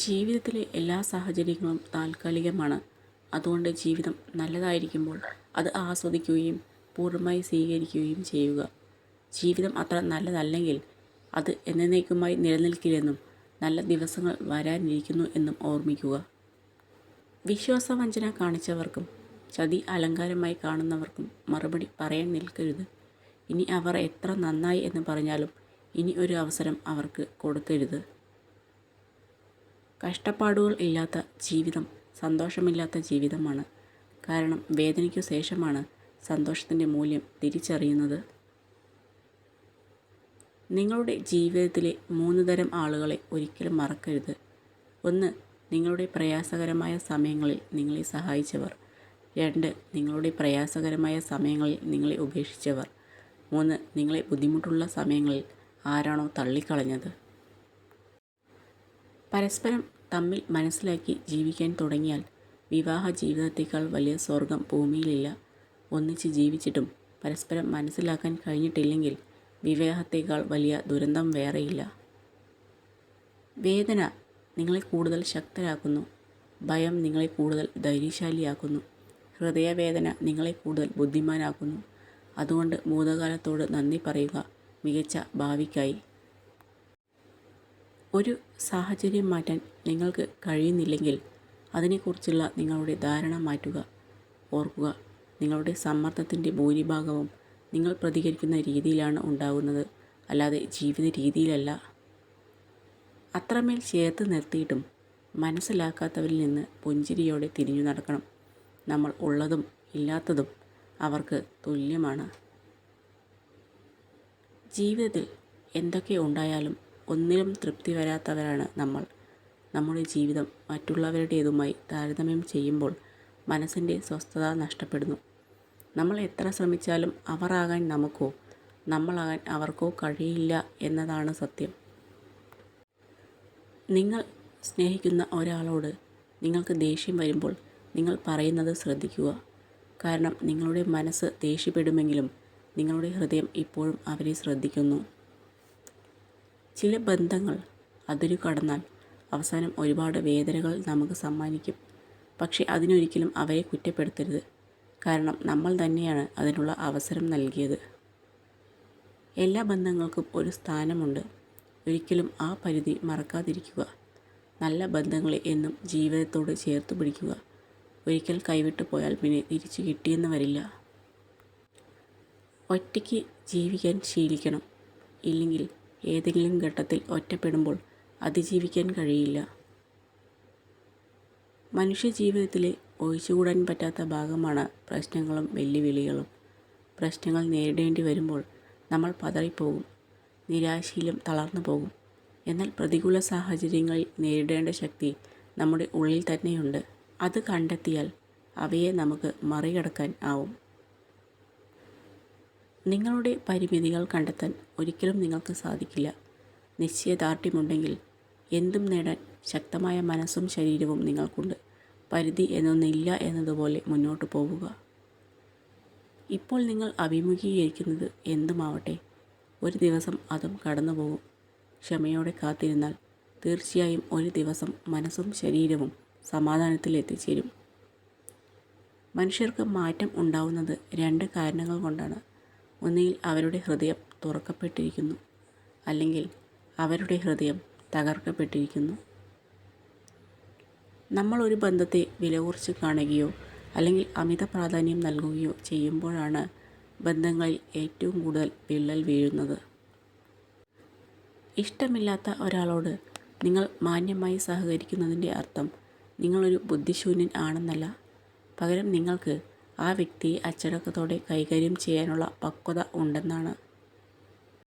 ജീവിതത്തിലെ എല്ലാ സാഹചര്യങ്ങളും താൽക്കാലികമാണ്. അതുകൊണ്ട് ജീവിതം നല്ലതായിരിക്കുമ്പോൾ അത് ആസ്വദിക്കുകയും പൂർണ്ണമായി സ്വീകരിക്കുകയും ചെയ്യുക. ജീവിതം അത്ര നല്ലതല്ലെങ്കിൽ അത് എന്നേക്കുമായി നിലനിൽക്കില്ലെന്നും നല്ല ദിവസങ്ങൾ വരാനിരിക്കുന്നു എന്നും ഓർമ്മിക്കുക. വിശ്വാസവഞ്ചന കാണിച്ചവർക്കും ചതി അലങ്കാരമായി കാണുന്നവർക്കും മറുപടി പറയാൻ നിൽക്കരുത്. ഇനി അവർ എത്ര നന്നായി എന്ന് പറഞ്ഞാലും ഇനി ഒരു അവസരം അവർക്ക് കൊടുക്കരുത്. കഷ്ടപ്പാടുകൾ ഇല്ലാത്ത ജീവിതം സന്തോഷമില്ലാത്ത ജീവിതമാണ്. കാരണം വേദനയ്ക്കു ശേഷമാണ് സന്തോഷത്തിൻ്റെ മൂല്യം തിരിച്ചറിയുന്നത്. നിങ്ങളുടെ ജീവിതത്തിലെ 3 തരം ആളുകളെ ഒരിക്കലും മറക്കരുത്. 1. നിങ്ങളുടെ പ്രയാസകരമായ സമയങ്ങളിൽ നിങ്ങളെ സഹായിച്ചവർ. 2. നിങ്ങളുടെ പ്രയാസകരമായ സമയങ്ങളിൽ നിങ്ങളെ ഉപേക്ഷിച്ചവർ. 3. നിങ്ങളെ ബുദ്ധിമുട്ടുള്ള സമയങ്ങളിൽ ആരാണോ തള്ളിക്കളഞ്ഞത്. പരസ്പരം തമ്മിൽ മനസ്സിലാക്കി ജീവിക്കാൻ തുടങ്ങിയാൽ വിവാഹ ജീവിതത്തേക്കാൾ വലിയ സ്വർഗം ഭൂമിയിലില്ല. ഒന്നിച്ച് ജീവിച്ചിട്ടും പരസ്പരം മനസ്സിലാക്കാൻ കഴിഞ്ഞിട്ടില്ലെങ്കിൽ വിവാഹത്തേക്കാൾ വലിയ ദുരന്തം വേറെയില്ല. വേദന നിങ്ങളെ കൂടുതൽ ശക്തരാക്കുന്നു. ഭയം നിങ്ങളെ കൂടുതൽ ധൈര്യശാലിയാക്കുന്നു. ഹൃദയവേദന നിങ്ങളെ കൂടുതൽ ബുദ്ധിമാനാക്കുന്നു. അതുകൊണ്ട് ഭൂതകാലത്തോട് നന്ദി പറയുക, മികച്ച ഭാവിക്കായി. ഒരു സാഹചര്യം മാറ്റാൻ നിങ്ങൾക്ക് കഴിയുന്നില്ലെങ്കിൽ അതിനെക്കുറിച്ചുള്ള നിങ്ങളുടെ ധാരണ മാറ്റുക. ഓർക്കുക, നിങ്ങളുടെ സമ്മർദ്ദത്തിൻ്റെ ഭൂരിഭാഗവും നിങ്ങൾ പ്രതികരിക്കുന്ന രീതിയിലാണ് ഉണ്ടാകുന്നത്, അല്ലാതെ ജീവിത രീതിയിലല്ല. അത്രമേൽ ചേർത്ത് നിർത്തിയിട്ടും മനസ്സിലാക്കാത്തവരിൽ നിന്ന് പുഞ്ചിരിയോടെ തിരിഞ്ഞു നടക്കണം. നമ്മൾ ഉള്ളതും ഇല്ലാത്തതും അവർക്ക് തുല്യമാണ്. ജീവിതത്തിൽ എന്തൊക്കെ ഉണ്ടായാലും ഒന്നിലും തൃപ്തി വരാത്തവരാണ് നമ്മൾ. നമ്മുടെ ജീവിതം മറ്റുള്ളവരുടേതുമായി താരതമ്യം ചെയ്യുമ്പോൾ മനസ്സിൻ്റെ സ്വസ്ഥത നഷ്ടപ്പെടുന്നു. നമ്മൾ എത്ര ശ്രമിച്ചാലും അവരാകാൻ നമുക്കോ നമ്മളാകാൻ അവർക്കോ കഴിയില്ല എന്നതാണ് സത്യം. നിങ്ങൾ സ്നേഹിക്കുന്ന ഒരാളോട് നിങ്ങൾക്ക് ദേഷ്യം വരുമ്പോൾ നിങ്ങൾ പറയുന്നത് ശ്രദ്ധിക്കുക. കാരണം നിങ്ങളുടെ മനസ്സ് ദേഷ്യപ്പെടുമെങ്കിലും നിങ്ങളുടെ ഹൃദയം ഇപ്പോഴും അവരെ ശ്രദ്ധിക്കുന്നു. ചില ബന്ധങ്ങൾ അതിരു കടന്നാൽ അവസാനം ഒരുപാട് വേദനകൾ നമുക്ക് സമ്മാനിക്കും. പക്ഷേ അതിനൊരിക്കലും അവരെ കുറ്റപ്പെടുത്തരുത്. കാരണം നമ്മൾ തന്നെയാണ് അതിനുള്ള അവസരം നൽകിയത്. എല്ലാ ബന്ധങ്ങൾക്കും ഒരു സ്ഥാനമുണ്ട്. ഒരിക്കലും ആ പരിധി മറക്കാതിരിക്കുക. നല്ല ബന്ധങ്ങളെ എന്നും ജീവിതത്തോട് ചേർത്ത് പിടിക്കുക. ഒരിക്കൽ കൈവിട്ടു പോയാൽ പിന്നെ തിരിച്ചു കിട്ടിയെന്ന് വരില്ല. ഒറ്റയ്ക്ക് ജീവിക്കാൻ ശീലിക്കണം. ഇല്ലെങ്കിൽ ഏതെങ്കിലും ഘട്ടത്തിൽ ഒറ്റപ്പെടുമ്പോൾ അതിജീവിക്കാൻ കഴിയില്ല. മനുഷ്യജീവിതത്തിലെ ഒഴിച്ചുകൂടാൻ പറ്റാത്ത ഭാഗമാണ് പ്രശ്നങ്ങളും വെല്ലുവിളികളും. പ്രശ്നങ്ങൾ നേരിടേണ്ടി വരുമ്പോൾ നമ്മൾ പതറിപ്പോകും, നിരാശയിലും തളർന്നു പോകും. എന്നാൽ പ്രതികൂല സാഹചര്യങ്ങളിൽ നേരിടേണ്ട ശക്തി നമ്മുടെ ഉള്ളിൽ തന്നെയുണ്ട്. അത് കണ്ടെത്തിയാൽ അവയെ നമുക്ക് മറികടക്കാൻ ആവും. നിങ്ങളുടെ പരിമിതികൾ കണ്ടെത്താൻ ഒരിക്കലും നിങ്ങൾക്ക് സാധിക്കില്ല. നിശ്ചയദാർഢ്യമുണ്ടെങ്കിൽ എന്തും നേടാൻ ശക്തമായ മനസ്സും ശരീരവും നിങ്ങൾക്കുണ്ട്. പരിധി എന്നൊന്നില്ല എന്നതുപോലെ മുന്നോട്ട് പോവുക. ഇപ്പോൾ നിങ്ങൾ അഭിമുഖീകരിക്കുന്നത് എന്തുമാവട്ടെ, ഒരു ദിവസം അതും കടന്നു പോകും. ക്ഷമയോടെ കാത്തിരുന്നാൽ തീർച്ചയായും ഒരു ദിവസം മനസ്സും ശരീരവും സമാധാനത്തിൽ എത്തിച്ചേരും. മനുഷ്യർക്ക് മാറ്റം ഉണ്ടാവുന്നത് 2 കാരണങ്ങൾ കൊണ്ടാണ്. ഒന്നുകിൽ അവരുടെ ഹൃദയം തുറക്കപ്പെട്ടിരിക്കുന്നു, അല്ലെങ്കിൽ അവരുടെ ഹൃദയം തകർക്കപ്പെട്ടിരിക്കുന്നു. നമ്മൾ ഒരു ബന്ധത്തെ വില കുറച്ച് കാണുകയോ അല്ലെങ്കിൽ അമിത പ്രാധാന്യം നൽകുകയോ ചെയ്യുമ്പോഴാണ് ബന്ധങ്ങളിൽ ഏറ്റവും കൂടുതൽ വിള്ളൽ വീഴുന്നത്. ഇഷ്ടമില്ലാത്ത ഒരാളോട് നിങ്ങൾ മാന്യമായി സഹകരിക്കുന്നതിൻ്റെ അർത്ഥം നിങ്ങളൊരു ബുദ്ധിശൂന്യൻ ആണെന്നല്ല. പകരം നിങ്ങൾക്ക് ആ വ്യക്തിയെ അച്ചടക്കത്തോടെ കൈകാര്യം ചെയ്യാനുള്ള പക്വത ഉണ്ടെന്നാണ്.